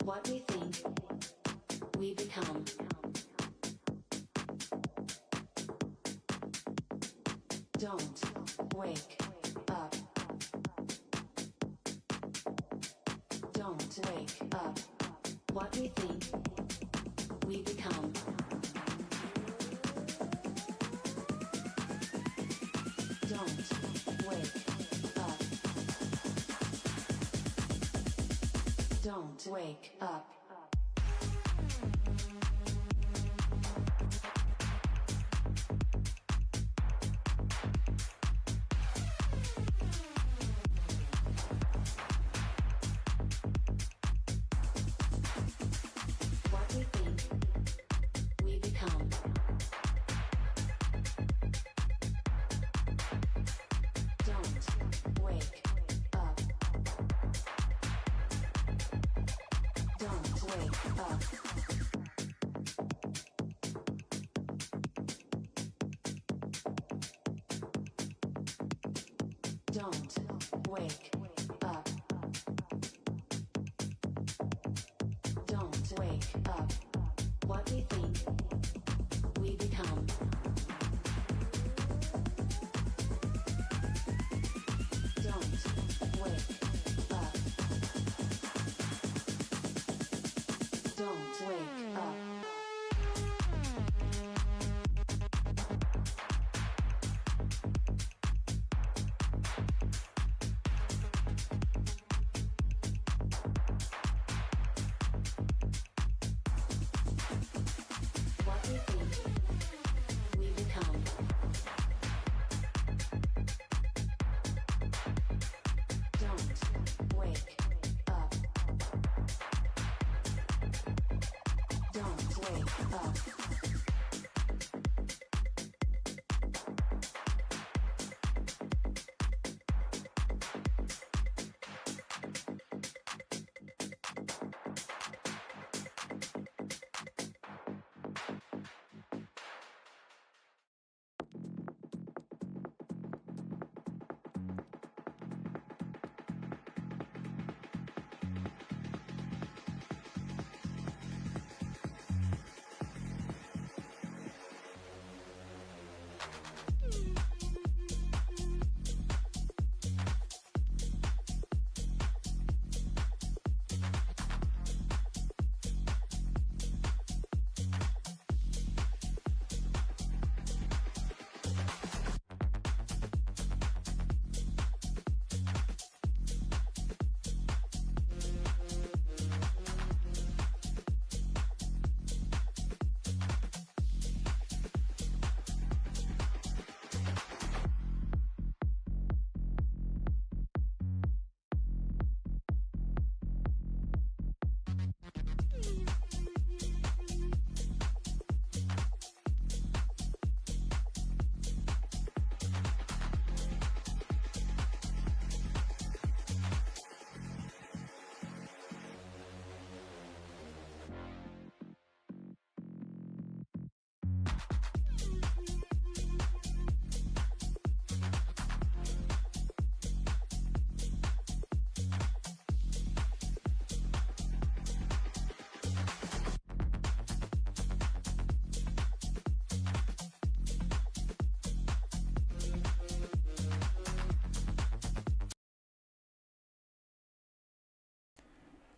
What we think, we become. Don't wake up. Don't wake up. What we think, we become. Don't wake up. Don't wake up. What we think, we become. Don't wake up. Don't wake up. Don't wake up. Don't wake up. What we think, we become. Don't wake up. Don't wake up. What we think, we become. Don't wake up. Don't wake up.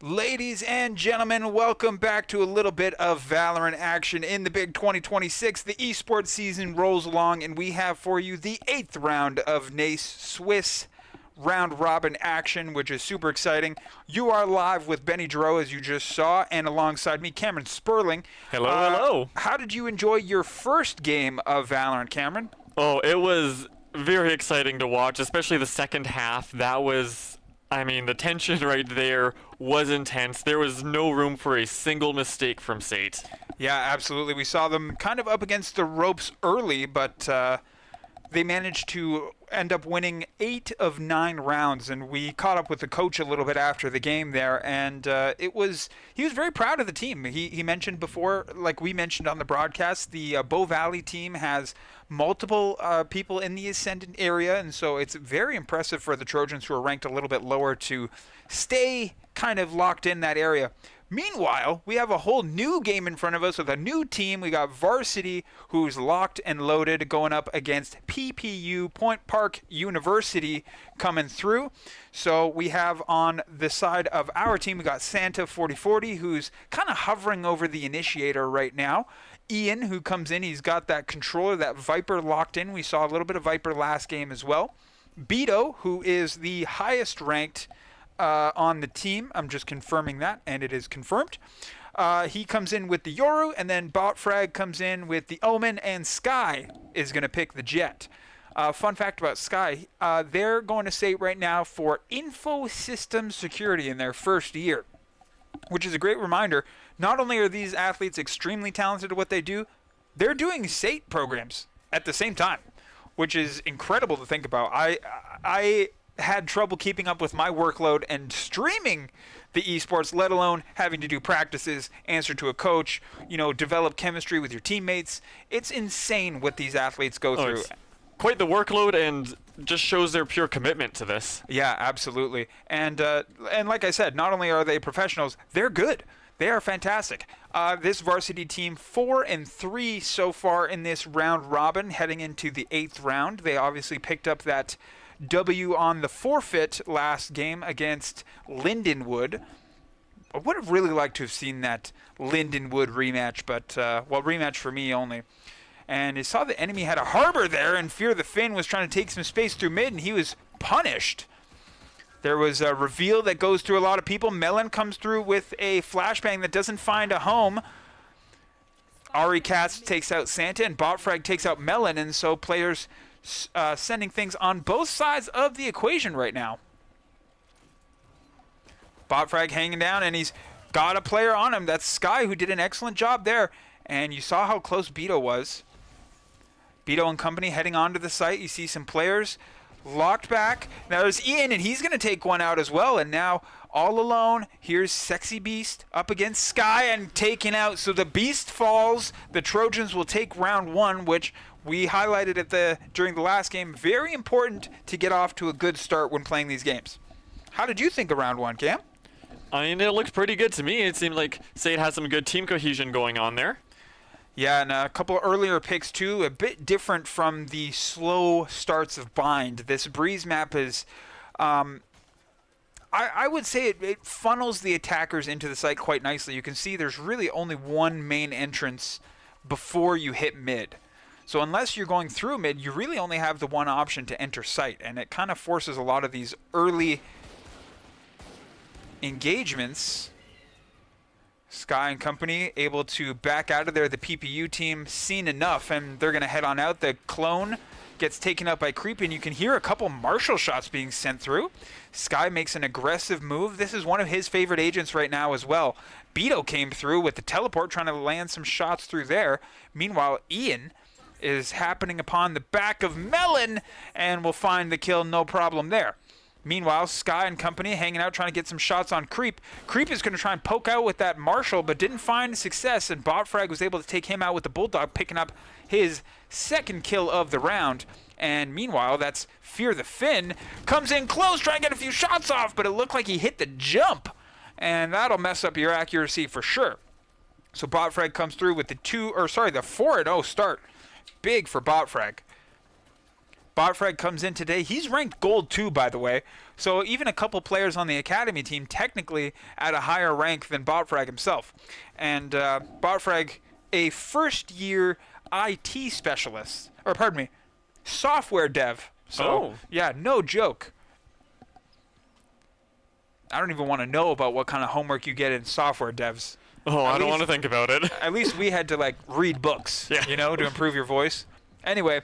Ladies and gentlemen, welcome back to a little bit of Valorant action in the big 2026. The esports season rolls along, and we have for you the 8th round of NACE Swiss round robin action, which is super exciting. You are live with Benny Dro, as you just saw, and alongside me, Cameron Sperling. Hello, hello. How did you enjoy your first game of Valorant, Cameron? Oh, it was very exciting to watch, especially the second half. That was, I mean, the tension right there was intense. There was no room for a single mistake from SAIT. Yeah, absolutely. We saw them kind of up against the ropes early, but they managed to end up winning 8 of 9 rounds, and we caught up with the coach a little bit after the game there, and he was very proud of the team. He mentioned before, like we mentioned on the broadcast, the Bow Valley team has multiple people in the Ascendant area, and so it's very impressive for the Trojans, who are ranked a little bit lower, to stay kind of locked in that area. Meanwhile, we have a whole new game in front of us with a new team. We got Varsity, who's locked and loaded, going up against PPU, Point Park University, coming through. So we have on the side of our team, we got Santa 4040, who's kind of hovering over the initiator right now. Ian, who comes in, he's got that controller, that Viper locked in. We saw a little bit of Viper last game as well. Beto, who is the highest ranked on the team. I'm just confirming that, and it is confirmed. He comes in with the Yoru, and then Botfrag comes in with the Omen, and Sky is going to pick the Jet. Fun fact about Sky, they're going to SAIT right now for info system security in their first year, which is a great reminder. Not only are these athletes extremely talented at what they do, they're doing SAIT programs at the same time, which is incredible to think about. I had trouble keeping up with my workload and streaming the esports, let alone having to do practices, answer to a coach, develop chemistry with your teammates. It's insane what these athletes go through. It's quite the workload, and just shows their pure commitment to this. Yeah, absolutely. And like I said, not only are they professionals, they're good. They are fantastic. This varsity team 4-3 so far in this round robin, heading into the 8th round. They obviously picked up that W on the forfeit last game against Lindenwood. I would have really liked to have seen that Lindenwood rematch, but, rematch for me only. And you saw the enemy had a harbor there, and Fear the Finn was trying to take some space through mid, and he was punished. There was a reveal that goes through a lot of people. Melon comes through with a flashbang that doesn't find a home. Ari Katz takes out Santa, and Botfrag takes out Melon, and so players sending things on both sides of the equation right now. Botfrag hanging down, and he's got a player on him. That's Sky, who did an excellent job there. And you saw how close Beto was. Beto and company heading onto the site. You see some players locked back. Now there's Ian, and he's going to take one out as well. And now all alone, here's Sexy Beast up against Sky and taken out. So the Beast falls. The Trojans will take round 1, which we highlighted during the last game. Very important to get off to a good start when playing these games. How did you think of round 1, Cam? I mean, it looked pretty good to me. It seemed like SAIT had some good team cohesion going on there. Yeah, and a couple earlier picks too, a bit different from the slow starts of Bind. This Breeze map is, I would say it funnels the attackers into the site quite nicely. You can see there's really only one main entrance before you hit mid. So unless you're going through mid, you really only have the one option to enter site, and it kind of forces a lot of these early engagements. Sky and company able to back out of there. The PPU team seen enough, and they're going to head on out. The clone gets taken out by Creep, and you can hear a couple Marshall shots being sent through. Sky makes an aggressive move. This is one of his favorite agents right now as well. Beto came through with the teleport, trying to land some shots through there. Meanwhile, Ian is happening upon the back of Melon, and will find the kill, no problem there. Meanwhile, Sky and company hanging out, trying to get some shots on Creep. Creep is going to try and poke out with that Marshall, but didn't find success, and Botfrag was able to take him out with the Bulldog, picking up his second kill of the round. And meanwhile, that's Fear the Finn, comes in close, trying to get a few shots off, but it looked like he hit the jump, and that'll mess up your accuracy for sure. So Botfrag comes through with the 4-0 start. Big for Botfrag. Botfrag comes in today. He's ranked gold 2, by the way. So even a couple players on the academy team technically at a higher rank than Botfrag himself. And Botfrag, a first-year IT specialist, or pardon me, software dev. So, yeah, no joke. I don't even want to know about what kind of homework you get in software devs. Oh, I don't want to think about it. At least we had to, read books, to improve your voice. Anyway,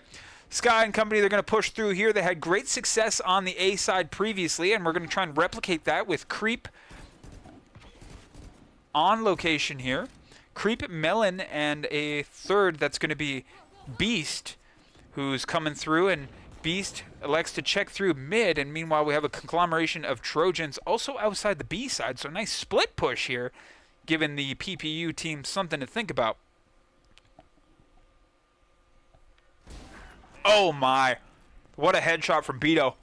Sky and company, they're going to push through here. They had great success on the A side previously, and we're going to try and replicate that with Creep on location here. Creep, Melon, and a third that's going to be Beast, who's coming through, and Beast elects to check through mid, and meanwhile we have a conglomeration of Trojans also outside the B side, so a nice split push here, giving the PPU team something to think about. Oh my, what a headshot from Beto.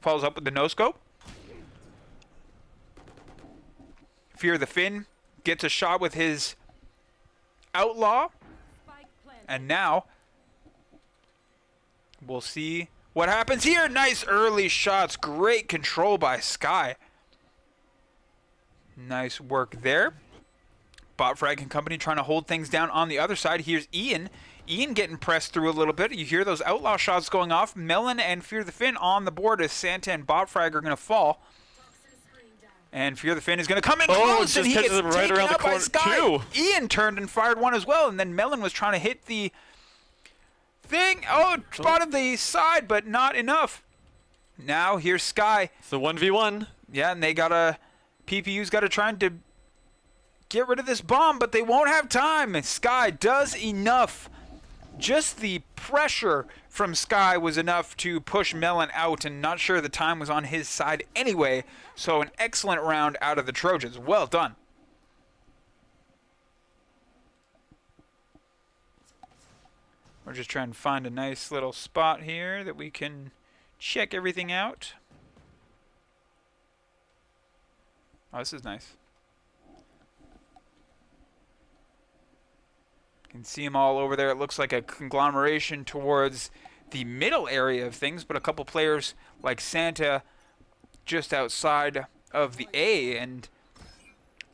Follows up with the no-scope. Fear the Finn gets a shot with his Outlaw. And now we'll see what happens here. Nice early shots. Great control by Sky. Nice work there. Botfrag and company trying to hold things down on the other side. Here's Ian. Ian getting pressed through a little bit. You hear those Outlaw shots going off. Melon and Fear the Finn on the board as Santa and Botfrag are going to fall. And Fear the Finn is going to come in close, and he gets right taken around the out by corner Sky. too. Ian turned and fired one as well, and then Melon was trying to hit the thing. Oh, spotted the side, but not enough. Now here's Sky. It's a 1v1. Yeah, and they gotta, PPU's got to try to get rid of this bomb, but they won't have time. And Sky does enough. Just the pressure from Sky was enough to push Melon out, and not sure the time was on his side anyway. So an excellent round out of the Trojans. Well done. We're just trying to find a nice little spot here that we can check everything out. Oh, this is nice. You can see them all over there. It looks like a conglomeration towards the middle area of things, but a couple players like Santa just outside of the A, and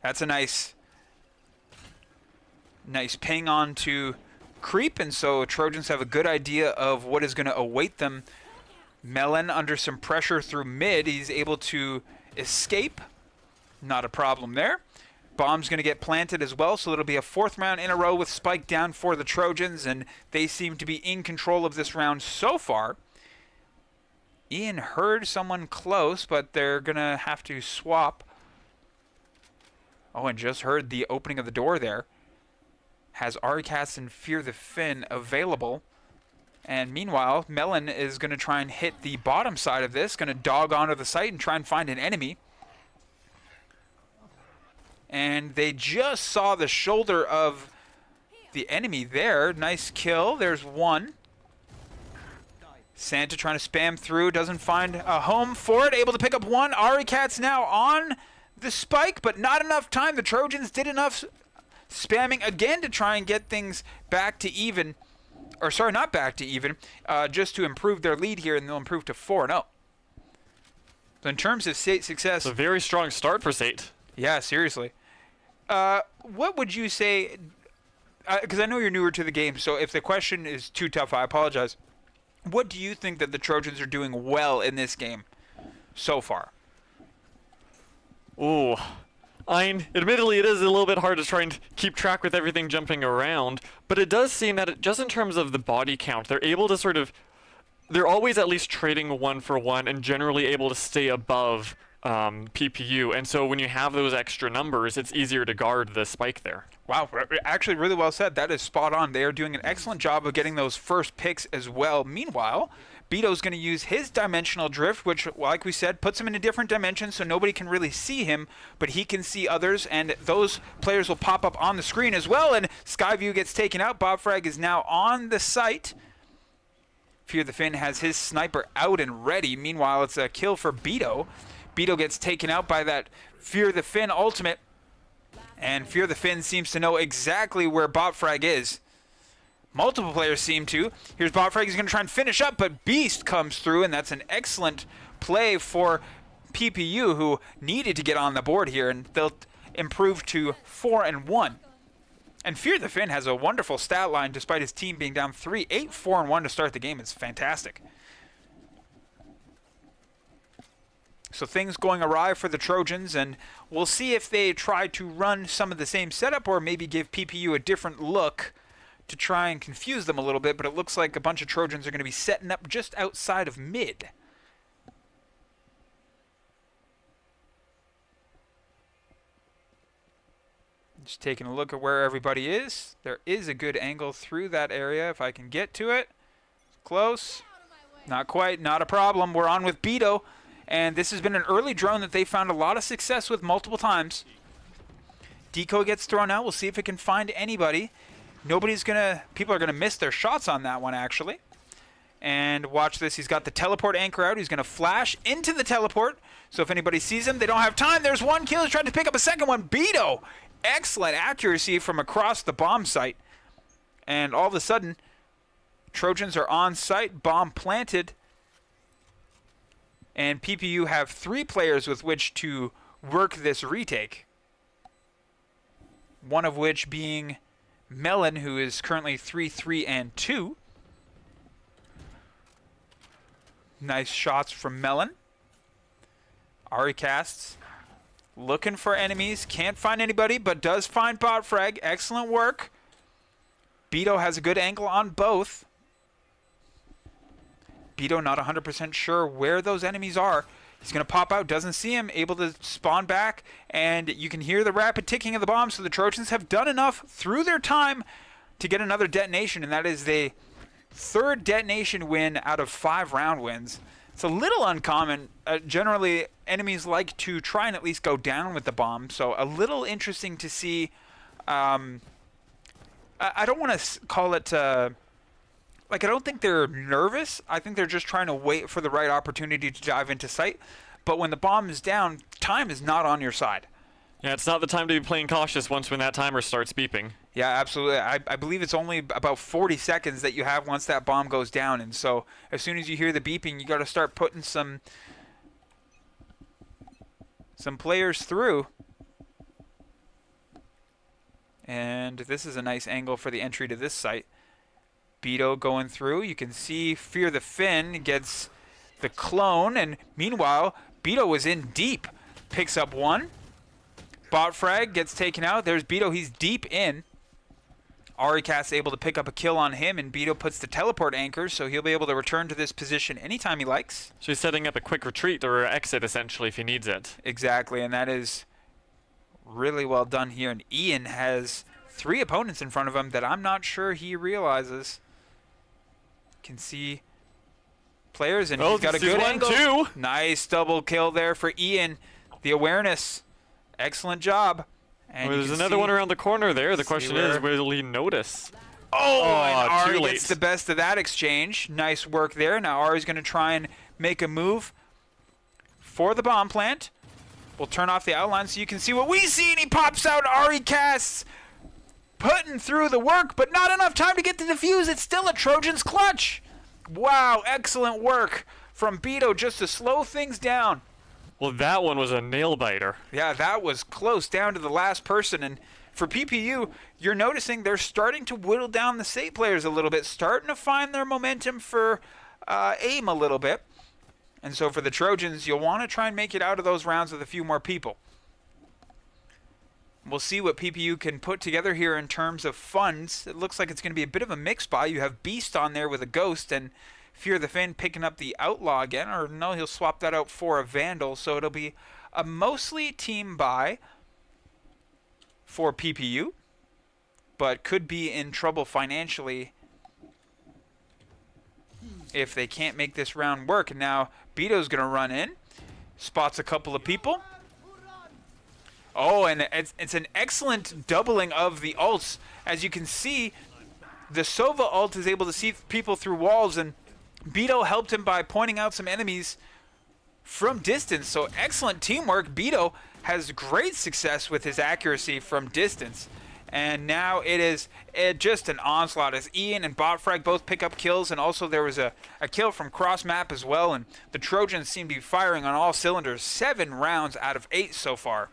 that's a nice ping on to Creep, and so Trojans have a good idea of what is going to await them. Melon under some pressure through mid. He's able to escape. Not a problem there. Bomb's going to get planted as well, so it'll be a 4th round in a row with Spike down for the Trojans, and they seem to be in control of this round so far. Ian heard someone close, but they're going to have to swap. Oh, and just heard the opening of the door there. Has Aricats and Fear the Finn available. And meanwhile, Melon is going to try and hit the bottom side of this, going to dog onto the site and try and find an enemy. And they just saw the shoulder of the enemy there. Nice kill. There's one. Santa trying to spam through. Doesn't find a home for it. Able to pick up one. Aricats now on the spike, but not enough time. The Trojans did enough spamming again to try and get things back to even. Or sorry, not back to even. Just to improve their lead here, and they'll improve to 4-0. So in terms of SAIT success. It's a very strong start for SAIT. Yeah, seriously. What would you say, because I know you're newer to the game, so if the question is too tough, I apologize. What do you think that the Trojans are doing well in this game so far? Ooh. Admittedly, it is a little bit hard to try and keep track with everything jumping around, but it does seem that just in terms of the body count, they're able to they're always at least trading 1 for 1 and generally able to stay above PPU, and so when you have those extra numbers, it's easier to guard the spike there. Wow, actually really well said. That is spot on. They are doing an excellent job of getting those first picks as well. Meanwhile, Beto's going to use his dimensional drift, which, like we said, puts him in a different dimension so nobody can really see him, but he can see others, and those players will pop up on the screen as well, and Skyview gets taken out. Bobfrag is now on the site. Fear the Finn has his sniper out and ready. Meanwhile, it's a kill for Beto. Beto gets taken out by that Fear the Finn ultimate, and Fear the Finn seems to know exactly where Botfrag is. Multiple players seem to. Here's Botfrag. He's going to try and finish up, but Beast comes through, and that's an excellent play for PPU, who needed to get on the board here, and they'll improve to 4-1. And Fear the Finn has a wonderful stat line despite his team being down 3-8, 4-1 to start the game. It's fantastic. So things going awry for the Trojans, and we'll see if they try to run some of the same setup or maybe give PPU a different look to try and confuse them a little bit, but it looks like a bunch of Trojans are going to be setting up just outside of mid. Just taking a look at where everybody is. There is a good angle through that area if I can get to it. Close. Not quite. Not a problem. We're on with Beto. And this has been an early drone that they found a lot of success with multiple times. Decoy gets thrown out. We'll see if it can find anybody. People are gonna miss their shots on that one, actually. And watch this. He's got the teleport anchor out. He's going to flash into the teleport. So if anybody sees him, they don't have time. There's one kill. He's trying to pick up a second one. Beto. Excellent accuracy from across the bomb site. And all of a sudden, Trojans are on site. Bomb planted. And PPU have 3 players with which to work this retake. One of which being Melon, who is currently 3-3-2. Nice shots from Melon. Ari casts. Looking for enemies. Can't find anybody, but does find bot frag. Excellent work. Beto has a good angle on both. Beto not 100% sure where those enemies are. He's going to pop out. Doesn't see him. Able to spawn back. And you can hear the rapid ticking of the bomb. So the Trojans have done enough through their time to get another detonation. And that is the 3rd detonation win out of 5 round wins. It's a little uncommon. Generally, enemies like to try and at least go down with the bomb. So a little interesting to see. I don't want to call it... I don't think they're nervous. I think they're just trying to wait for the right opportunity to dive into sight. But when the bomb is down, time is not on your side. Yeah, it's not the time to be playing cautious once when that timer starts beeping. Yeah, absolutely. I believe it's only about 40 seconds that you have once that bomb goes down. And so as soon as you hear the beeping, you got to start putting some players through. And this is a nice angle for the entry to this site. Beto going through. You can see Fear the Finn gets the clone. And meanwhile, Beto was in deep. Picks up one. Bot frag gets taken out. There's Beto. He's deep in. Aricast able to pick up a kill on him, and Beto puts the teleport anchor, so he'll be able to return to this position anytime he likes. So he's setting up a quick retreat or exit, essentially, if he needs it. Exactly, and that is really well done here. And Ian has 3 opponents in front of him that I'm not sure he realizes. Can see players, and he's got a good angle. Too. Nice double kill there for Ian. The awareness. Excellent job. And there's another one around the corner there. The question is, will he notice? Oh, and Ari gets the best of that exchange. Nice work there. Now Ari's going to try and make a move for the bomb plant. We'll turn off the outline so you can see what we see, and he pops out. Ari casts, putting through the work, but not enough time to get the defuse. It's still a Trojans clutch. Wow, excellent work from Beto just to slow things down. Well, that one was a nail-biter. Yeah, that was close down to the last person. And for PPU, you're noticing they're starting to whittle down the SAIT players a little bit, starting to find their momentum for aim a little bit. And so for the Trojans, you'll want to try and make it out of those rounds with a few more people. We'll see what PPU can put together here in terms of funds. It looks like it's going to be a bit of a mix buy. You have Beast on there with a Ghost, and Fear the Finn picking up the Outlaw again. Or no, he'll swap that out for a Vandal. So it'll be a mostly team buy for PPU, but could be in trouble financially if they can't make this round work. And now Beto's going to run in, spots a couple of people. Oh, and it's an excellent doubling of the ults. As you can see, the Sova ult is able to see people through walls, and Beto helped him by pointing out some enemies from distance. So excellent teamwork. Beto has great success with his accuracy from distance. And now it is just an onslaught as Ian and Botfrag both pick up kills, and also there was a kill from cross map as well, and the Trojans seem to be firing on all cylinders. 7 rounds out of 8 so far.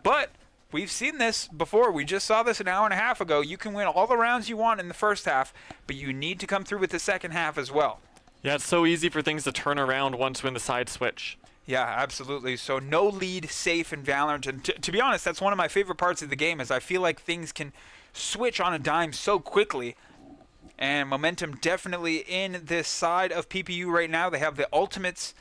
But we've seen this before. We just saw this an hour and a half ago. You can win all the rounds you want in the first half, but you need to come through with the second half as well. Yeah, it's so easy for things to turn around once when the side switch. Yeah, absolutely. So no lead safe in Valorant. And to be honest, that's one of my favorite parts of the game, is I feel like things can switch on a dime so quickly. And momentum definitely in this side of PPU right now. They have the ultimates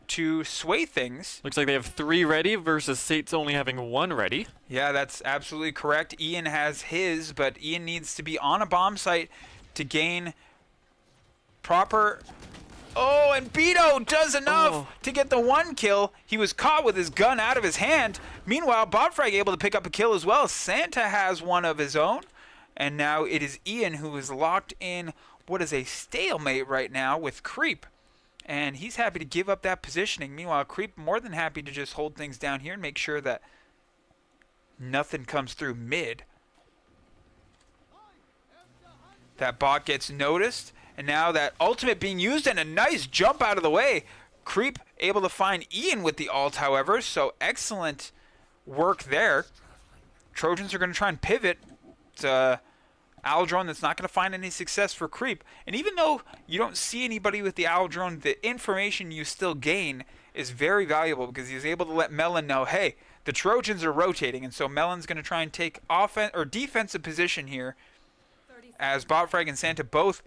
to sway things. Looks like they have 3 ready versus SAIT's only having 1 ready. Yeah, that's absolutely correct. Ian has his, but Ian needs to be on a bomb site to gain proper... Oh, and Beto does enough to get the 1 kill. He was caught with his gun out of his hand. Meanwhile, Botfrag able to pick up a kill as well. Santa has one of his own. And now it is Ian who is locked in what is a stalemate right now with Creep. And he's happy to give up that positioning. Meanwhile, Creep more than happy to just hold things down here and make sure that nothing comes through mid. That bot gets noticed. And now that ultimate being used and a nice jump out of the way. Creep able to find Ian with the ult, however. So excellent work there. Trojans are going to try and pivot. It's Owl Drone that's not going to find any success for Creep. And even though you don't see anybody with the Owl Drone, the information you still gain is very valuable because he's able to let Melon know, hey, the Trojans are rotating. And so Melon's going to try and take offense or defensive position here as Botfrag and Santa both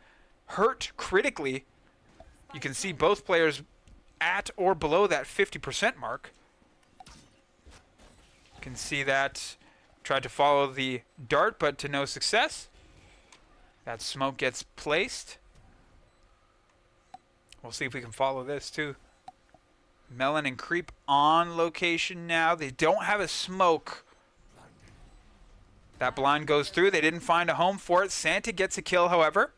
hurt critically. You can see both players at or below that 50% mark. You can see that tried to follow the dart, but to no success. That smoke gets placed. We'll see if we can follow this too. Melon and Creep on location now. They don't have a smoke. That blind goes through. They didn't find a home for it. Santa gets a kill, however.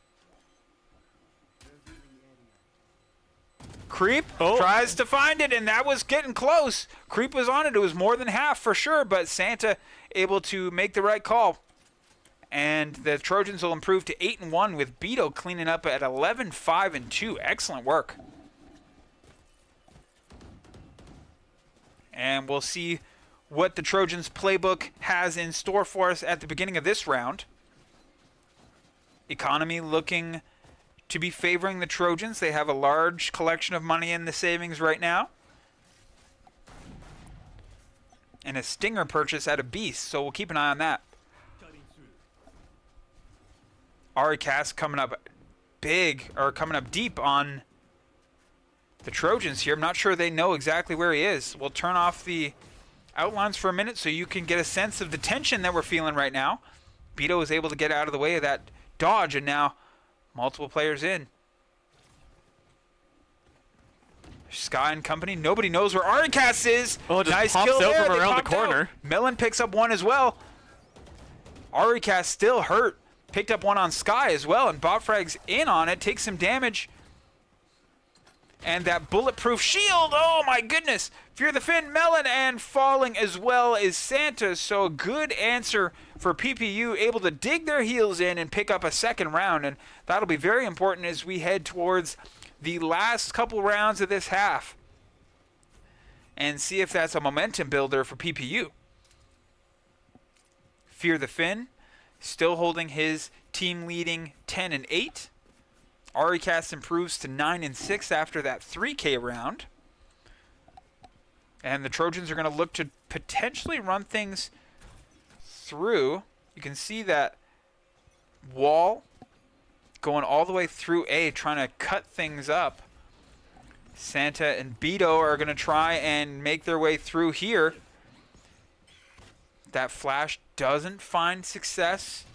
Creep tries to find it, and that was getting close. Creep was on it. It was more than half for sure, but Santa able to make the right call. And the Trojans will improve to 8-1 with Beto cleaning up at 11-5-2. Excellent work. And we'll see what the Trojans playbook has in store for us at the beginning of this round. Economy looking to be favoring the Trojans. They have a large collection of money in the savings right now. And a Stinger purchase at a Beast, so we'll keep an eye on that. Aricast coming up big, or coming up deep on the Trojans here. I'm not sure they know exactly where he is. We'll turn off the outlines for a minute so you can get a sense of the tension that we're feeling right now. Beto is able to get out of the way of that dodge, and now multiple players in. Sky and company. Nobody knows where Aricast is. Oh, it just nice pops kill out there. from They around the popped corner. out. Melon picks up one as well. Aricast still hurt. Picked up one on Sky as well, and Botfrag's in on it. Takes some damage. And that bulletproof shield. Oh my goodness. Fear the Fin, Melon, and falling as well is Santa. So a good answer for PPU, able to dig their heels in and pick up a second round. And that'll be very important as we head towards the last couple rounds of this half. And see if that's a momentum builder for PPU. Fear the Fin, still holding his team leading 10-8. Aricast improves to 9-6 after that 3K round. And the Trojans are going to look to potentially run things through. You can see that wall going all the way through A, trying to cut things up. Santa and Beto are going to try and make their way through here. That flash doesn't find success,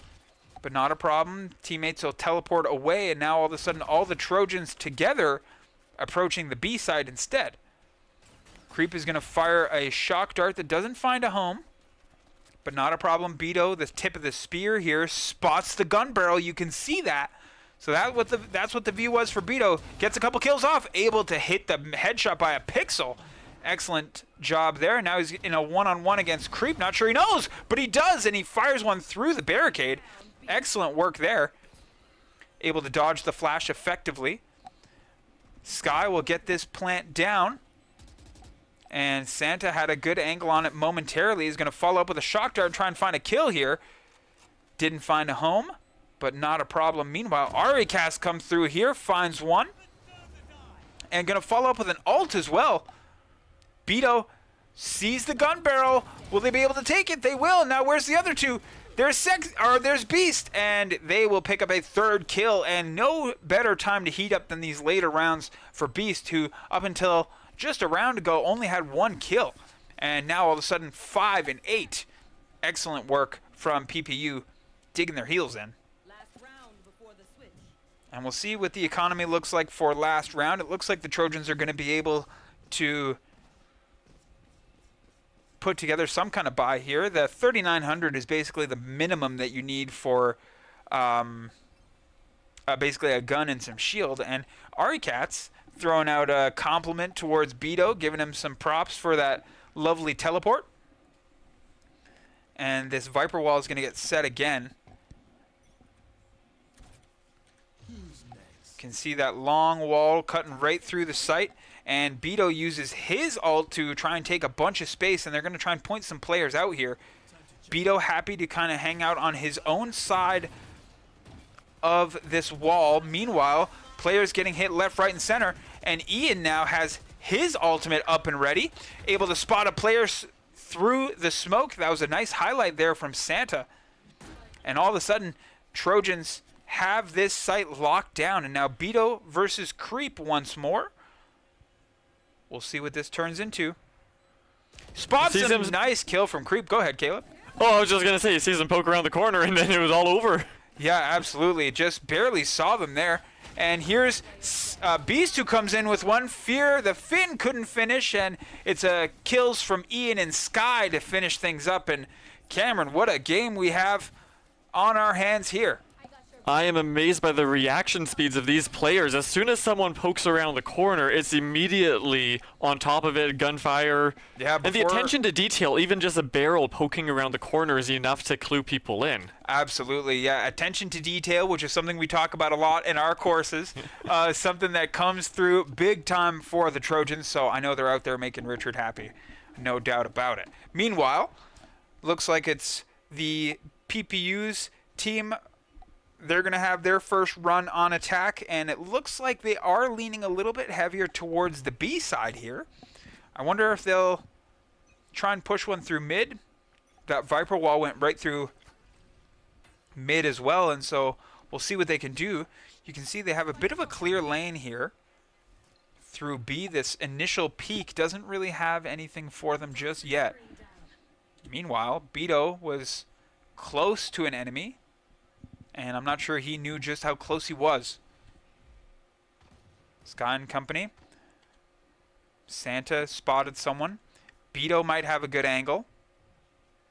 but not a problem. Teammates will teleport away, and now all of a sudden all the Trojans together approaching the B side instead. Creep is going to fire a shock dart that doesn't find a home, but not a problem. Beto, the tip of the spear here, spots the gun barrel. You can see that. So that's what the view was for Beto. Gets a couple kills off, able to hit the headshot by a pixel. Excellent job there. Now he's in a one-on-one against Creep. Not sure he knows, but he does, and he fires one through the barricade. Excellent work there. Able to dodge the flash effectively. Sky will get this plant down. And Santa had a good angle on it momentarily. He's going to follow up with a shock dart and try and find a kill here. Didn't find a home, but not a problem. Meanwhile, Aricast comes through here, finds one. And going to follow up with an ult as well. Beto sees the gun barrel. Will they be able to take it? They will. Now where's the other two? There's Beast, and they will pick up a third kill. And no better time to heat up than these later rounds for Beast, who up until just a round ago only had one kill. And now all of a sudden 5-8. Excellent work from PPU, digging their heels in. And we'll see what the economy looks like for last round. It looks like the Trojans are going to be able to put together some kind of buy here. The 3,900 is basically the minimum that you need for a basically a gun and some shield. And Aricats throwing out a compliment towards Beto, giving him some props for that lovely teleport. And this Viper wall is going to get set again. Can see that long wall cutting right through the site. And Beto uses his ult to try and take a bunch of space, and they're going to try and point some players out here. Beto happy to kind of hang out on his own side of this wall. Meanwhile, players getting hit left, right, and center. And Ian now has his ultimate up and ready, able to spot a player through the smoke. That was a nice highlight there from Santa. And all of a sudden, Trojans have this site locked down. And now Beto versus Creep once more. We'll see what this turns into. Spots a nice kill from Creep. Go ahead, Caleb. Oh, I was just going to say, he sees him poke around the corner, and then it was all over. Yeah, absolutely. Just barely saw them there. And here's Beast, who comes in with one. Fear, the Finn couldn't finish, and it's kills from Ian and Sky to finish things up. And Cameron, what a game we have on our hands here. I am amazed by the reaction speeds of these players. As soon as someone pokes around the corner, it's immediately on top of it, gunfire. Yeah, and the attention to detail, even just a barrel poking around the corner is enough to clue people in. Absolutely, yeah. Attention to detail, which is something we talk about a lot in our courses. Something that comes through big time for the Trojans, so I know they're out there making Richard happy. No doubt about it. Meanwhile, looks like it's the PPU's team. They're going to have their first run on attack, and it looks like they are leaning a little bit heavier towards the B side here. I wonder if they'll try and push one through mid. That Viper wall went right through mid as well, and so we'll see what they can do. You can see they have a bit of a clear lane here through B. This initial peak doesn't really have anything for them just yet. Meanwhile, Beto was close to an enemy, and I'm not sure he knew just how close he was. Sky and company. Santa spotted someone. Beto might have a good angle.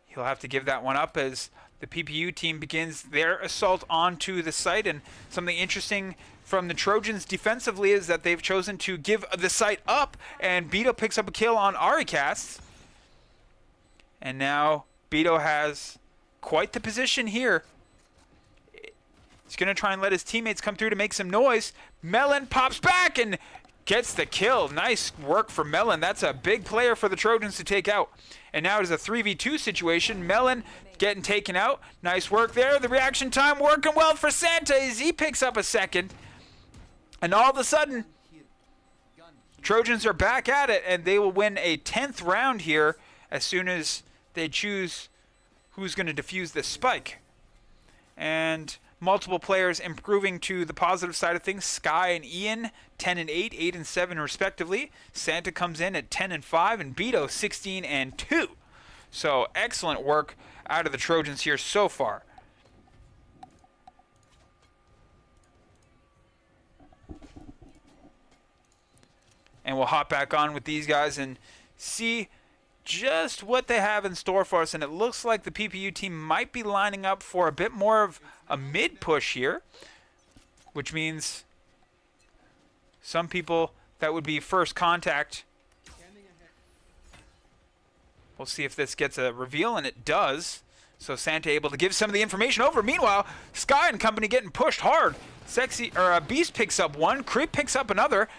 He'll have to give that one up as the PPU team begins their assault onto the site. And something interesting from the Trojans defensively is that they've chosen to give the site up, and Beto picks up a kill on Aricast. And now Beto has quite the position here. He's going to try and let his teammates come through to make some noise. Melon pops back and gets the kill. Nice work for Melon. That's a big player for the Trojans to take out. And now it is a 3v2 situation. Melon getting taken out. Nice work there. The reaction time working well for Santa as he picks up a second. And all of a sudden, Trojans are back at it, and they will win a 10th round here as soon as they choose who's going to defuse this spike. And multiple players improving to the positive side of things. Sky and Ian, 10 and 8, 8 and 7 respectively. Santa comes in at 10 and 5, and Beto 16 and 2. So excellent work out of the Trojans here so far. And we'll hop back on with these guys and see just what they have in store for us. And it looks like the PPU team might be lining up for a bit more of a mid push here, which means some people that would be first contact. We'll see if this gets a reveal, and it does. So Santa able to give some of the information over. Meanwhile, Sky and company getting pushed hard. Beast picks up one, Creep picks up another.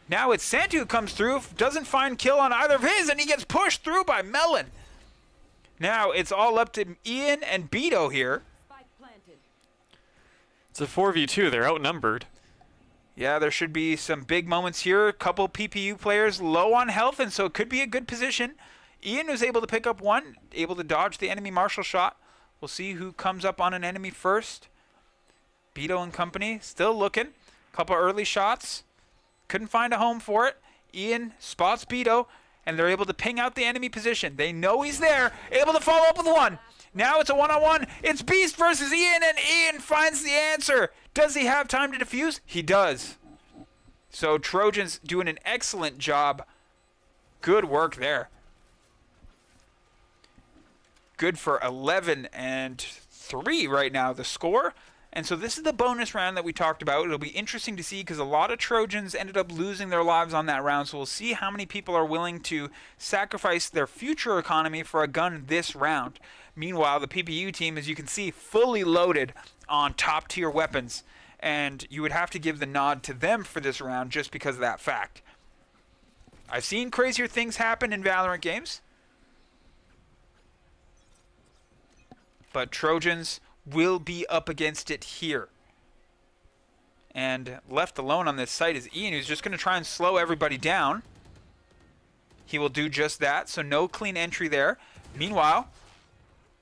Now it's Santa who comes through, doesn't find kill on either of his, and he gets pushed through by Melon. Now it's all up to Ian and Beto here. It's a 4v2. They're outnumbered. Yeah, there should be some big moments here. A couple PPU players low on health, and so it could be a good position. Ian was able to pick up one, able to dodge the enemy martial shot. We'll see who comes up on an enemy first. Beto and company still looking. Couple early shots. Couldn't find a home for it. Ian spots Beto, and they're able to ping out the enemy position. They know he's there, able to follow up with one. Now it's a one-on-one. It's Beast versus Ian, and Ian finds the answer. Does he have time to defuse? He does. So Trojans doing an excellent job. Good work there. Good for 11 and 3 right now, the score. And so this is the bonus round that we talked about. It'll be interesting to see because a lot of Trojans ended up losing their lives on that round. So we'll see how many people are willing to sacrifice their future economy for a gun this round. Meanwhile, the PPU team, as you can see, fully loaded on top-tier weapons. And you would have to give the nod to them for this round just because of that fact. I've seen crazier things happen in Valorant games. But Trojans will be up against it here. And left alone on this site is Ian, who's just going to try and slow everybody down. He will do just that, so no clean entry there. Meanwhile,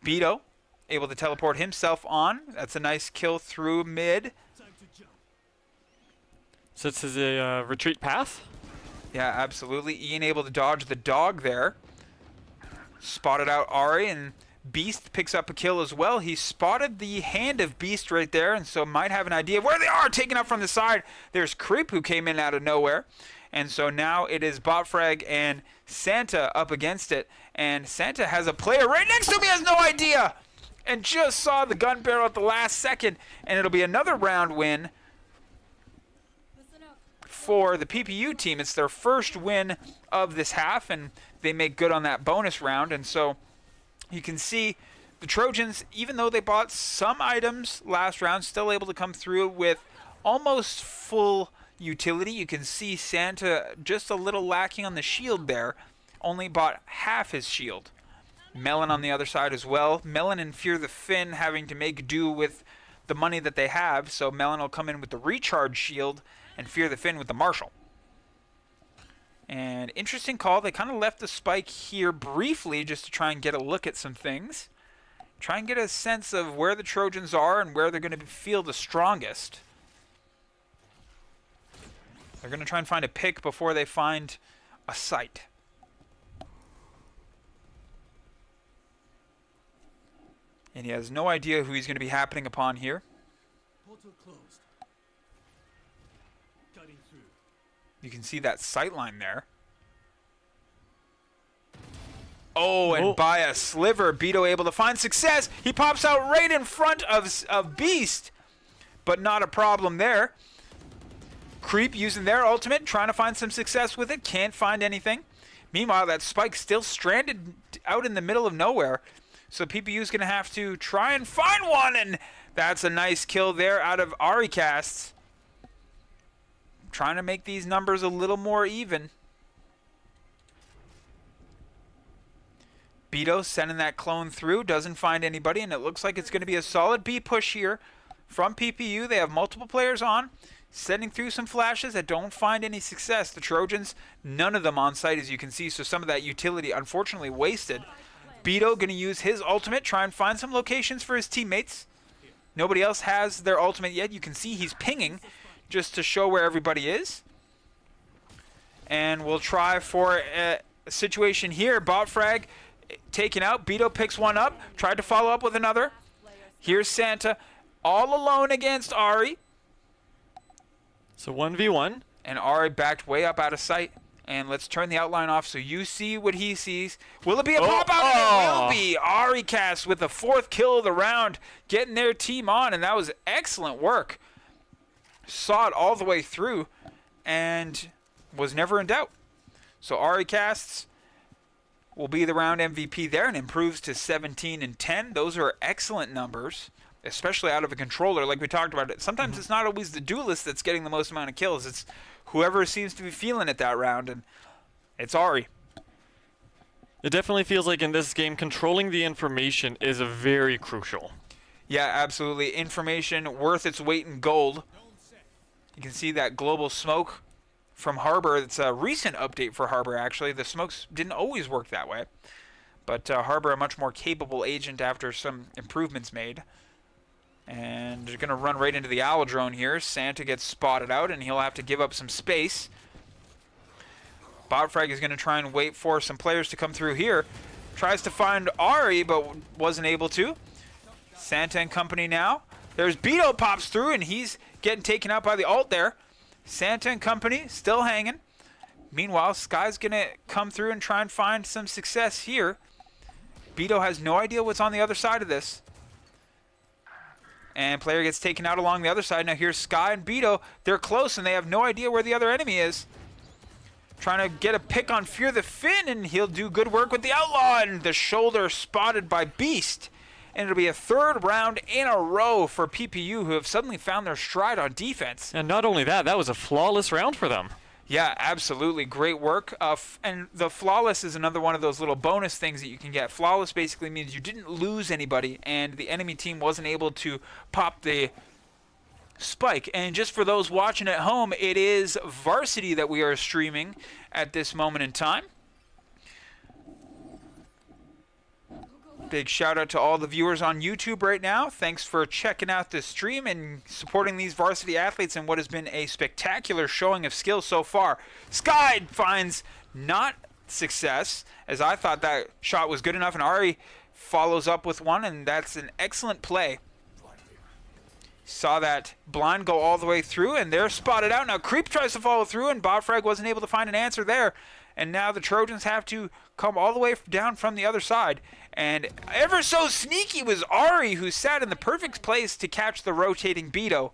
Beto able to teleport himself on. That's a nice kill through mid. So this is a retreat path? Yeah, absolutely. Ian able to dodge the dog there. Spotted out Ari, and Beast picks up a kill as well. He spotted the hand of Beast right there, and so might have an idea of where they are, taken up from the side. There's Creep, who came in out of nowhere. And so now it is Botfrag and Santa up against it. And Santa has a player right next to him. He has no idea. And just saw the gun barrel at the last second. And it'll be another round win for the PPU team. It's their first win of this half, and they make good on that bonus round. And so you can see the Trojans, even though they bought some items last round, still able to come through with almost full utility. You can see Santa just a little lacking on the shield there. Only bought half his shield. Melon on the other side as well. Melon and Fear the Fin having to make do with the money that they have. So Melon will come in with the recharge shield and Fear the Fin with the Marshall. And interesting call. They kind of left the spike here briefly just to try and get a look at some things. Try and get a sense of where the Trojans are and where they're going to feel the strongest. They're going to try and find a pick before they find a site. And he has no idea who he's going to be happening upon here. Portal closed. Cutting through. You can see that sight line there. Oh, and by a sliver, Beto able to find success. He pops out right in front of Beast, but not a problem there. Creep using their ultimate, trying to find some success with it. Can't find anything. Meanwhile, that spike still stranded out in the middle of nowhere. So PPU's going to have to try and find one, and that's a nice kill there out of Aricasts. Trying to make these numbers a little more even. Beto sending that clone through, doesn't find anybody, and it looks like it's going to be a solid B push here from PPU. They have multiple players on, sending through some flashes that don't find any success. The Trojans, none of them on site, as you can see, so some of that utility unfortunately wasted. Beto going to use his ultimate, try and find some locations for his teammates. Nobody else has their ultimate yet. You can see he's pinging just to show where everybody is. And we'll try for a situation here. Botfrag taken out. Beto picks one up. Tried to follow up with another. Here's Santa all alone against Ari. So 1v1. And Ari backed way up out of sight. And let's turn the outline off so you see what he sees. Will it be a pop-out? It will be. Aricast with the 4th kill of the round, getting their team on, and that was excellent work. Saw it all the way through and was never in doubt. So Aricasts will be the round MVP there and improves to 17 and 10. Those are excellent numbers, especially out of a controller like we talked about. Sometimes it's not always the duelist that's getting the most amount of kills. It's whoever seems to be feeling it that round, and it's Ari. It definitely feels like in this game, controlling the information is very crucial. Yeah, absolutely. Information worth its weight in gold. You can see that global smoke from Harbor. It's a recent update for Harbor, actually. The smokes didn't always work that way. But Harbor, a much more capable agent after some improvements made. And they're going to run right into the Owl drone here. Santa gets spotted out, and he'll have to give up some space. Botfrag is going to try and wait for some players to come through here. Tries to find Ari, but wasn't able to. Santa and company now. There's Beto pops through, and he's getting taken out by the ult there. Santa and company still hanging. Meanwhile, Sky's going to come through and try and find some success here. Beto has no idea what's on the other side of this. And player gets taken out along the other side. Now here's Sky and Beto. They're close and they have no idea where the other enemy is. Trying to get a pick on Fear the Fin, and he'll do good work with the Outlaw, and the shoulder spotted by Beast. And it'll be a third round in a row for PPU, who have suddenly found their stride on defense. And not only that, that was a flawless round for them. Yeah, absolutely. Great work. And the flawless is another one of those little bonus things that you can get. Flawless basically means you didn't lose anybody, and the enemy team wasn't able to pop the spike. And just for those watching at home, it is Varsity that we are streaming at this moment in time. Big shout out to all the viewers on YouTube right now. Thanks for checking out this stream and supporting these varsity athletes in what has been a spectacular showing of skill so far. Sky finds not success, as I thought that shot was good enough, and Ari follows up with one, and that's an excellent play. Saw that blind go all the way through, and they're spotted out. Now Creep tries to follow through, and Bobfrag wasn't able to find an answer there. And now the Trojans have to come all the way down from the other side. And ever so sneaky was Ari, who sat in the perfect place to catch the rotating Beto.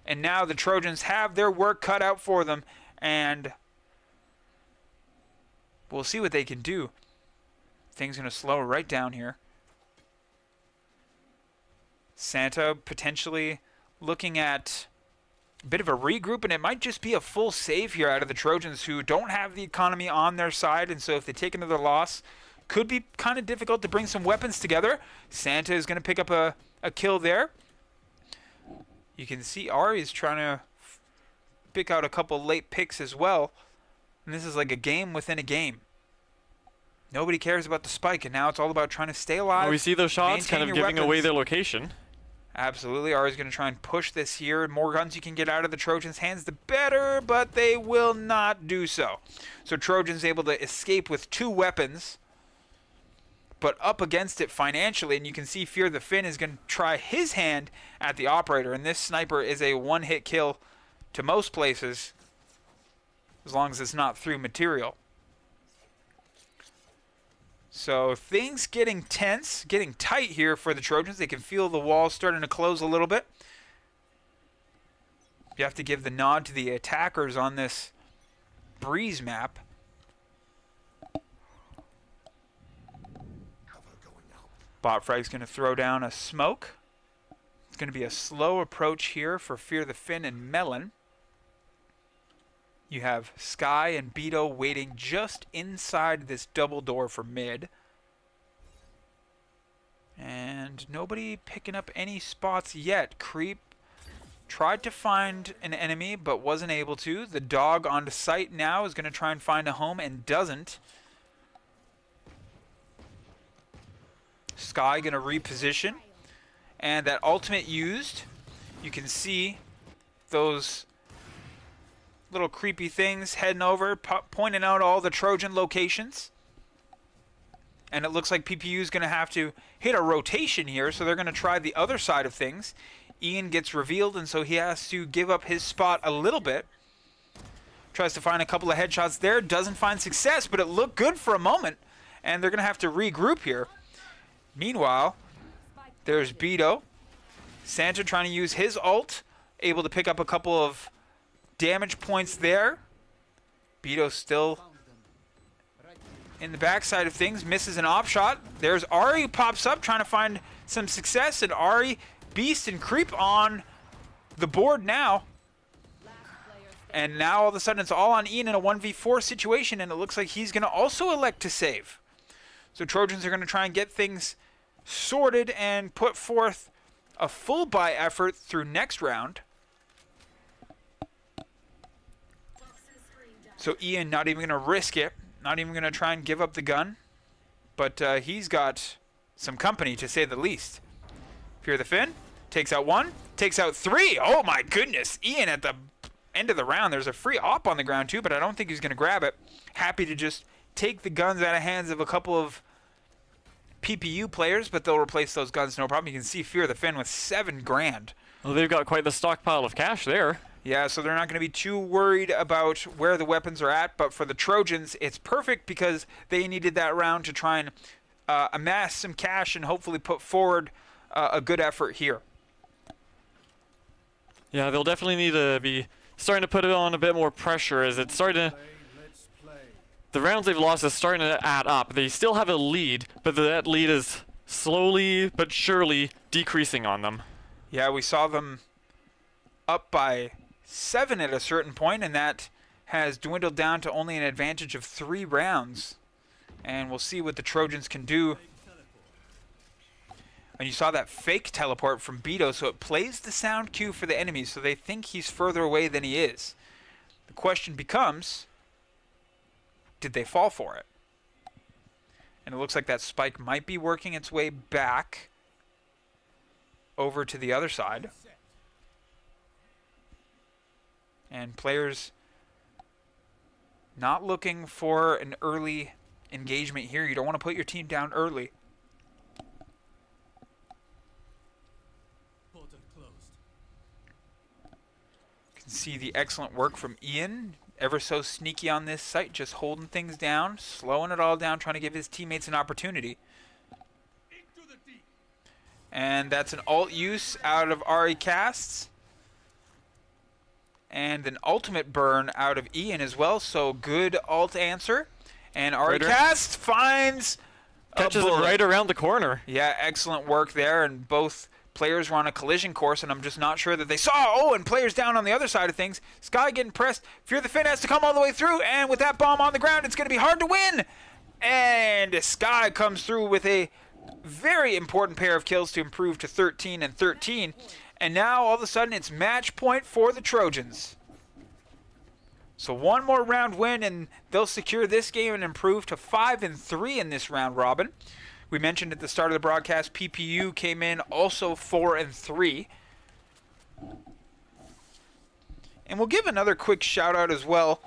And now the Trojans have their work cut out for them, and we'll see what they can do. Things going to slow right down here. Santa potentially looking at a bit of a regroup, and it might just be a full save here out of the Trojans, who don't have the economy on their side, and so if they take another loss, could be kind of difficult to bring some weapons together. Santa is going to pick up a kill there. You can see Ari is trying to pick out a couple late picks as well, and this is like a game within a game. Nobody cares about the spike, and now it's all about trying to stay alive. We see those shots kind of giving away their location. Absolutely. Ari's going to try and push this here. The more guns you can get out of the Trojans' hands, the better, but they will not do so. So Trojans able to escape with 2 weapons, but up against it financially, and you can see Fear the Fin is going to try his hand at the operator, and this sniper is a one-hit kill to most places, as long as it's not through material. So things getting tense, getting tight here for the Trojans. They can feel the walls starting to close a little bit. You have to give the nod to the attackers on this breeze map. Botfrag's going to throw down a smoke. It's going to be a slow approach here for Fear the Fin and Melon. You have Sky and Beto waiting just inside this double door for mid. And nobody picking up any spots yet. Creep tried to find an enemy but wasn't able to. The dog onto SAIT now is going to try and find a home and doesn't. Sky going to reposition. And that ultimate used. You can see those little creepy things heading over, pointing out all the Trojan locations. And it looks like PPU is going to have to hit a rotation here, so they're going to try the other side of things. Ian gets revealed, and so he has to give up his spot a little bit. Tries to find a couple of headshots there, doesn't find success, but it looked good for a moment, and they're going to have to regroup here. Meanwhile, there's Beto. Santa trying to use his ult, able to pick up a couple of damage points there. Beto still in the backside of things, misses an op shot. There's Ari who pops up trying to find some success, and Ari, Beast, and Creep on the board now. And now all of a sudden it's all on Ian in a 1v4 situation, and it looks like he's going to also elect to save. So Trojans are going to try and get things sorted and put forth a full buy effort through next round. So Ian not even going to risk it, not even going to try and give up the gun. But he's got some company, to say the least. Fear the Fin takes out 1, takes out 3. Oh my goodness. Ian at the end of the round. There's a free op on the ground too, but I don't think he's going to grab it. Happy to just take the guns out of hands of a couple of PPU players, but they'll replace those guns no problem. You can see Fear the Fin with 7 grand. Well, they've got quite the stockpile of cash there. Yeah, so they're not going to be too worried about where the weapons are at, but for the Trojans, it's perfect because they needed that round to try and amass some cash and hopefully put forward a good effort here. Yeah, they'll definitely need to be starting to put it on a bit more pressure as it's starting to... Let's play. The rounds they've lost is starting to add up. They still have a lead, but that lead is slowly but surely decreasing on them. Yeah, we saw them up by 7 at a certain point, and that has dwindled down to only an advantage of 3 rounds. And we'll see what the Trojans can do. And you saw that fake teleport from Beto, so it plays the sound cue for the enemies, so they think he's further away than he is. The question becomes, did they fall for it? And it looks like that spike might be working its way back over to the other side. And players not looking for an early engagement here. You don't want to put your team down early. Portal closed. You can see the excellent work from Ian. Ever so sneaky on this site, just holding things down, slowing it all down, trying to give his teammates an opportunity. Into the deep. And that's an alt use out of Ari Casts. And an ultimate burn out of Ian as well, so good alt answer. And Ari Raider. Cast finds a Catches it bullet. right around the corner. Yeah, excellent work there, and both players were on a collision course, and I'm just not sure that they saw. Oh, and players down on the other side of things. Sky getting pressed. Fear the Fin has to come all the way through, and with that bomb on the ground, it's going to be hard to win. And Sky comes through with a very important pair of kills to improve to 13 and 13. And now, all of a sudden, it's match point for the Trojans. So one more round win, and they'll secure this game and improve to 5 and 3 in this round robin. We mentioned at the start of the broadcast, PPU came in also 4 and 3. And we'll give another quick shout out as well.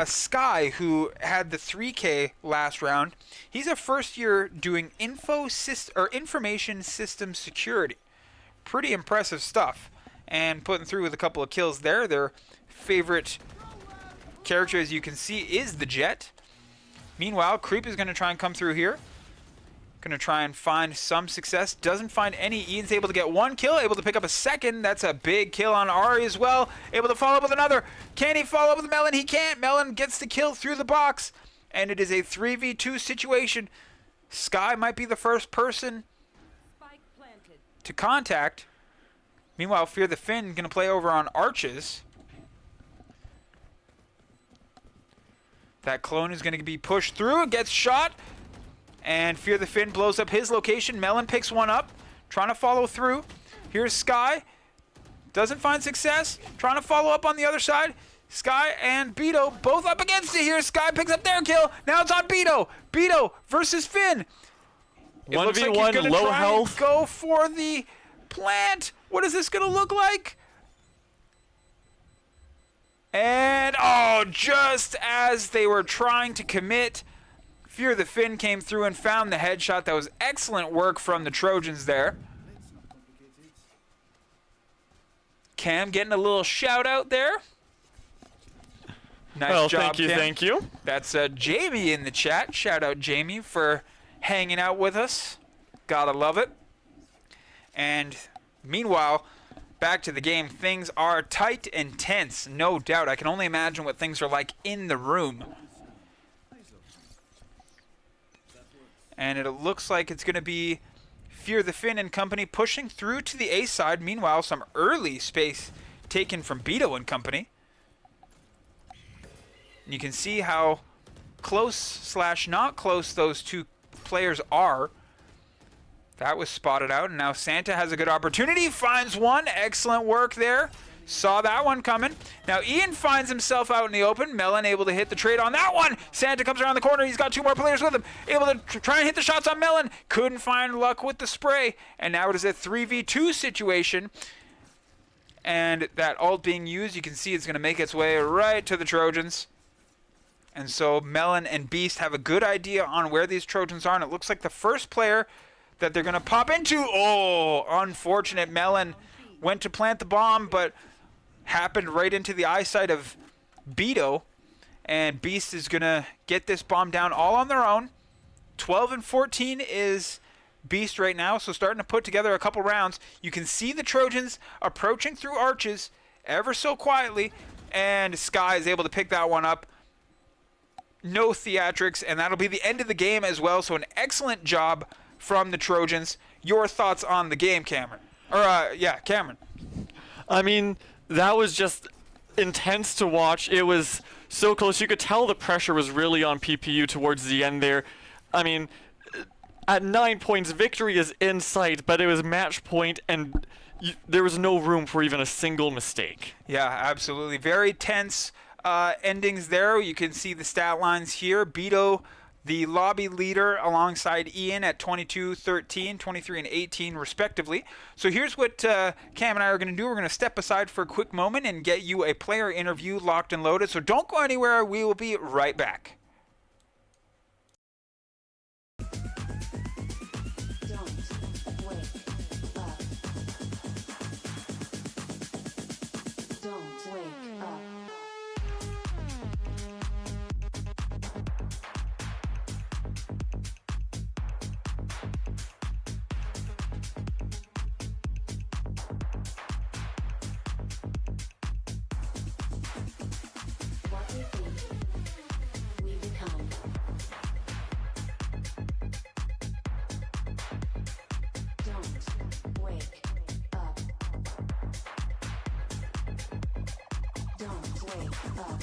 Sky, who had the 3K last round, he's a first year doing information system security. Pretty impressive stuff. And putting through with a couple of kills there. Their favorite character, as you can see, is the Jet. Meanwhile, Creep is going to try and come through here. Going to try and find some success. Doesn't find any. Ian's able to get 1 kill, able to pick up a second. That's a big kill on Ari as well. Able to follow up with another. Can he follow up with Melon? He can't. Melon gets the kill through the box. And it is a 3v2 situation. Sky might be the first person to contact. Meanwhile, Fear the Fin going to play over on Arches. That clone is going to be pushed through. It gets shot. And Fear the Fin blows up his location. Melon picks one up. Trying to follow through. Here's Sky. Doesn't find success. Trying to follow up on the other side. Sky and Beto both up against it here. Sky picks up their kill. Now it's on Beto. Beto versus Fin. It looks like he's 1v1, gonna low try and health. go for the plant. What is this going to look like? And, oh, just as they were trying to commit, Fear the Fin came through and found the headshot. That was excellent work from the Trojans there. Cam getting a little shout out there. Nice Well, job, thank you, Cam. thank you. That's Jamie in the chat. Shout out Jamie for hanging out with us. Gotta love it. And meanwhile, back to the game. Things are tight and tense, no doubt. I can only imagine what things are like in the room. And it looks like it's going to be Fear the Fin and company pushing through to the A side. Meanwhile, some early space taken from Beto and company. And you can see how close / not close those two players are. That was spotted out, and now Santa has a good opportunity. Finds one. Excellent work there. Saw that one coming. Now Ian finds himself out in the open. Melon able to hit the trade on that one. Santa comes around the corner. He's got 2 more players with him. Able to try and hit the shots on Melon. Couldn't find luck with the spray. And now it is a 3v2 situation. And that ult being used, you can see it's going to make its way right to the Trojans. And so Melon and Beast have a good idea on where these Trojans are. And it looks like the first player that they're going to pop into. Oh, unfortunate. Melon went to plant the bomb, but happened right into the eyesight of Beto. And Beast is going to get this bomb down all on their own. 12 and 14 is Beast right now, so starting to put together a couple rounds. You can see the Trojans approaching through arches ever so quietly, and Sky is able to pick that one up. No theatrics, and that'll be the end of the game as well. So an excellent job from the Trojans. Your thoughts on the game, Cameron? Cameron. I mean, that was just intense to watch. It was so close. You could tell the pressure was really on PPU towards the end there. I mean, at 9 points, victory is in sight, but it was match point, and there was no room for even a single mistake. Yeah, absolutely. Very tense endings there. You can see the stat lines here. Beto, the lobby leader, alongside Ian at 22, 13, 23, and 18, respectively. So here's what Cam and I are going to do. We're going to step aside for a quick moment and get you a player interview locked and loaded. So don't go anywhere. We will be right back. Don't wake up. Don't wake up. What we think, we become. Don't wake up. Don't wake up.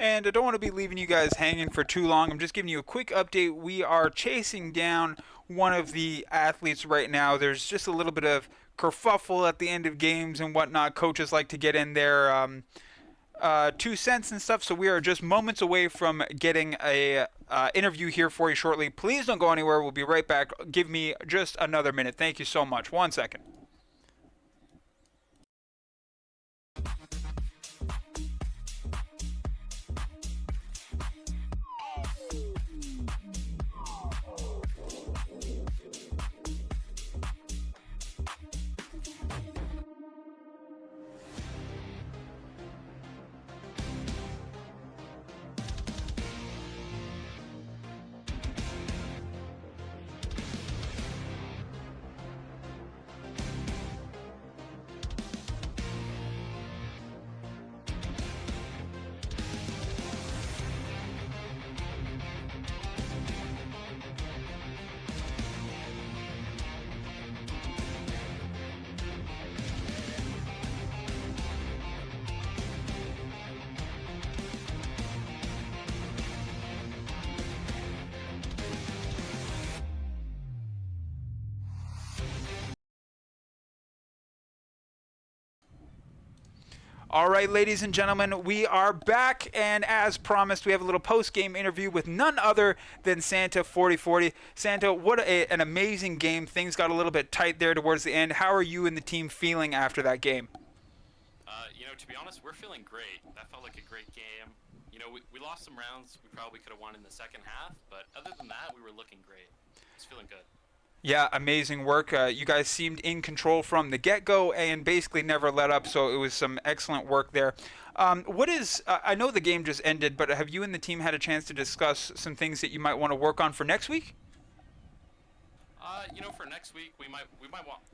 And I don't want to be leaving you guys hanging for too long. I'm just giving you a quick update. We are chasing down one of the athletes right now. There's just a little bit of kerfuffle at the end of games and whatnot. Coaches like to get in their 2 cents and stuff. So we are just moments away from getting a interview here for you shortly. Please don't go anywhere. We'll be right back. Give me just another minute. Thank you so much. 1 second. All right, ladies and gentlemen, we are back, and as promised, we have a little post-game interview with none other than Santa 4040. Santa, what an amazing game. Things got a little bit tight there towards the end. How are you and the team feeling after that game? To be honest, we're feeling great. That felt like a great game. We lost some rounds we probably could have won in the second half, but other than that, we were looking great. It's feeling good. Yeah, amazing work. You guys seemed in control from the get-go and basically never let up, so it was some excellent work there. I know the game just ended, but have you and the team had a chance to discuss some things that you might want to work on for next week? For next week, we might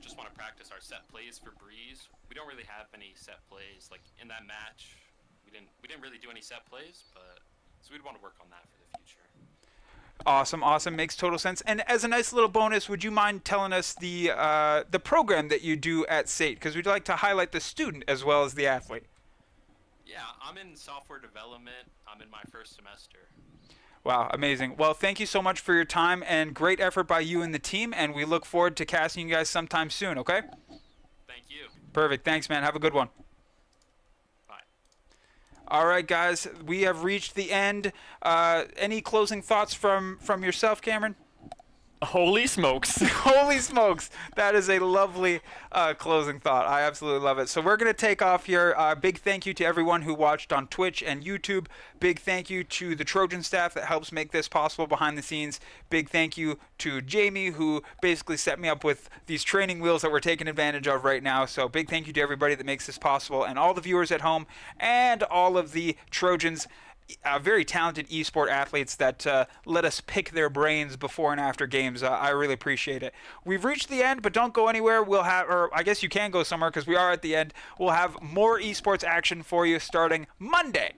just want to practice our set plays for Breeze. We don't really have any set plays. Like in that match, we didn't really do any set plays, so we'd want to work on that for the future. Awesome. Makes total sense. And as a nice little bonus, would you mind telling us the program that you do at SAIT? Because we'd like to highlight the student as well as the athlete. Yeah, I'm in software development. I'm in my first semester. Wow, amazing. Well, thank you so much for your time and great effort by you and the team, and we look forward to casting you guys sometime soon, okay? Thank you. Perfect. Thanks, man. Have a good one. Bye. All right, guys, we have reached the end. Any closing thoughts from yourself, Cameron? Holy smokes. Holy smokes. That is a lovely closing thought. I absolutely love it. So we're going to take off here. Big thank you to everyone who watched on Twitch and YouTube. Big thank you to the Trojan staff that helps make this possible behind the scenes. Big thank you to Jamie, who basically set me up with these training wheels that we're taking advantage of right now. So big thank you to everybody that makes this possible, and all the viewers at home and all of the Trojans. Very talented esport athletes that let us pick their brains before and after games. I really appreciate it. We've reached the end, but don't go anywhere. We'll have, or I guess you can go somewhere because we are at the end. We'll have more esports action for you starting Monday.